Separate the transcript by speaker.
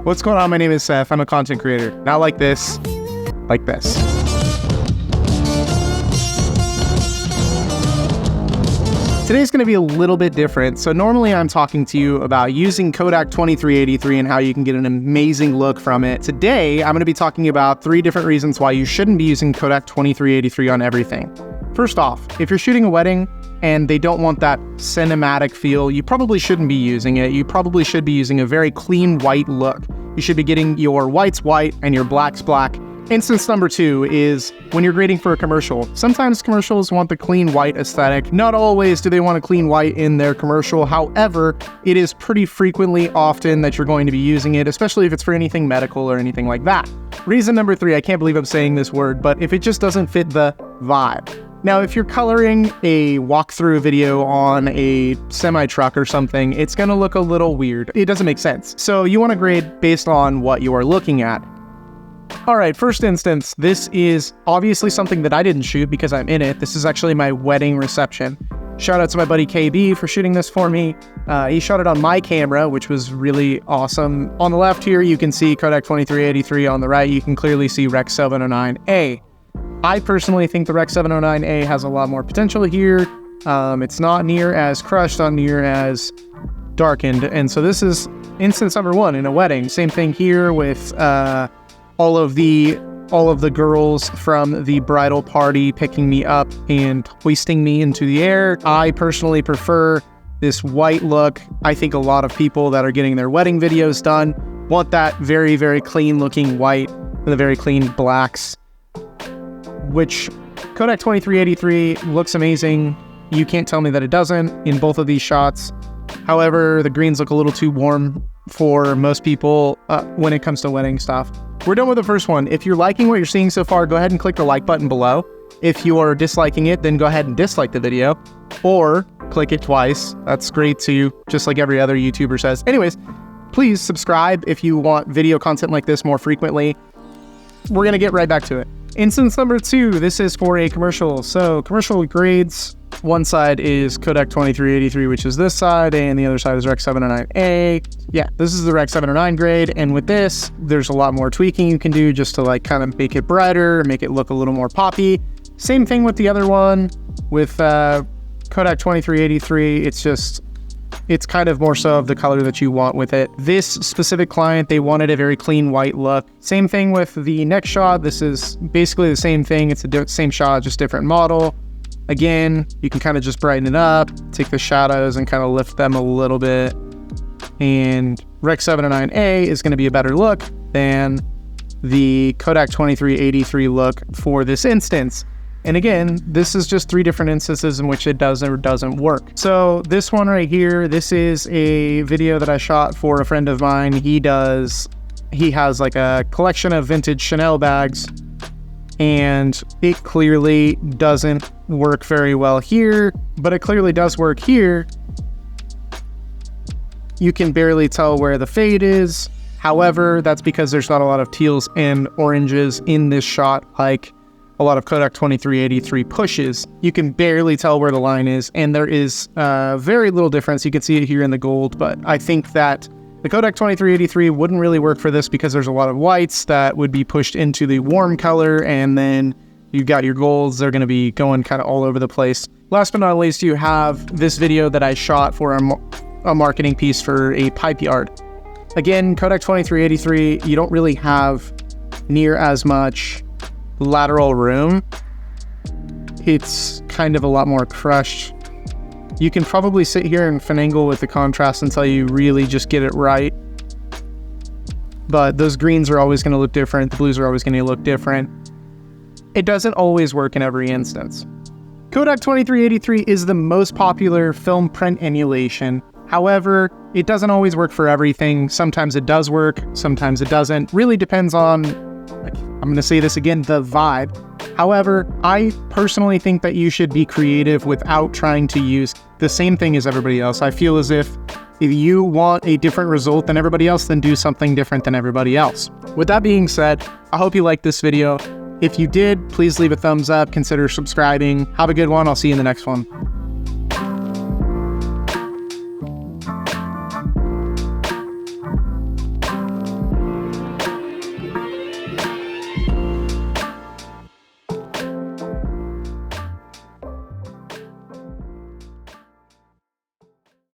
Speaker 1: What's going on? My name is Seth. I'm a content creator. Not like this, like this. Today's going to be a little bit different. So normally I'm talking to you about using Kodak 2383 and how you can get an amazing look from it. Today, I'm going to be talking about 3 different reasons why you shouldn't be using Kodak 2383 on everything. First off, if you're shooting a wedding and they don't want that cinematic feel, you probably shouldn't be using it. You probably should be using a very clean white look. You should be getting your whites white and your blacks black. Instance number 2 is when you're grading for a commercial. Sometimes commercials want the clean white aesthetic. Not always do they want a clean white in their commercial. However, it is pretty frequently often that you're going to be using it, especially if it's for anything medical or anything like that. Reason number 3, I can't believe I'm saying this word, but if it just doesn't fit the vibe. Now, if you're coloring a walkthrough video on a semi-truck or something, it's gonna look a little weird. It doesn't make sense. So you wanna grade based on what you are looking at. All right, first instance, this is obviously something that I didn't shoot because I'm in it. This is actually my wedding reception. Shout out to my buddy KB for shooting this for me. He shot it on my camera, which was really awesome. On the left here, you can see Kodak 2383. On the right, you can clearly see Rec 709A. I personally think the Rec 709A has a lot more potential here. It's not near as crushed, not near as darkened. And so this is instance number 1 in a wedding. Same thing here with all of the girls from the bridal party picking me up and hoisting me into the air. I personally prefer this white look. I think a lot of people that are getting their wedding videos done want that very, very clean looking white and the very clean blacks, which Kodak 2383 looks amazing. You can't tell me that it doesn't in both of these shots. However, the greens look a little too warm for most people when it comes to wedding stuff. We're done with the first one. If you're liking what you're seeing so far, go ahead and click the like button below. If you are disliking it, then go ahead and dislike the video or click it twice. That's great too, just like every other YouTuber says. Anyways, please subscribe if you want video content like this more frequently. We're gonna get right back to it. Instance number 2, this is for a commercial. So commercial grades, one side is Kodak 2383, which is this side, and the other side is Rec 709A. Yeah, this is the Rec 709 grade, and with this, there's a lot more tweaking you can do just to like kind of make it brighter, make it look a little more poppy. Same thing with the other one, with Kodak 2383, it's kind of more so of the color that you want with it. This specific client, they wanted a very clean white look. Same thing with the next shot. This is basically the same thing. It's the same shot, just different model. Again, you can kind of just brighten it up, take the shadows and kind of lift them a little bit. And Rec 709A is going to be a better look than the Kodak 2383 look for this instance. And again, this is just 3 different instances in which it does or doesn't work. So this one right here, this is a video that I shot for a friend of mine. He has like a collection of vintage Chanel bags, and it clearly doesn't work very well here, but it clearly does work here. You can barely tell where the fade is. However, that's because there's not a lot of teals and oranges in this shot like a lot of Kodak 2383 pushes. You can barely tell where the line is, and there is very little difference. You can see it here in the gold, but I think that the Kodak 2383 wouldn't really work for this because there's a lot of whites that would be pushed into the warm color, and then you've got your golds. They're going to be going kind of all over the place. Last but not least, you have this video that I shot for a marketing piece for a pipe yard. Again, Kodak 2383, you don't really have near as much lateral room. It's kind of a lot more crushed. You can probably sit here and finagle with the contrast until you really just get it right. But those greens are always going to look different. The blues are always going to look different. It doesn't always work in every instance. Kodak 2383 is the most popular film print emulation. However, it doesn't always work for everything. Sometimes it does work, sometimes it doesn't. Really depends on, I'm going to say this again, the vibe. However, I personally think that you should be creative without trying to use the same thing as everybody else. I feel as if you want a different result than everybody else, then do something different than everybody else. With that being said, I hope you liked this video. If you did, please leave a thumbs up, consider subscribing. Have a good one. I'll see you in the next one.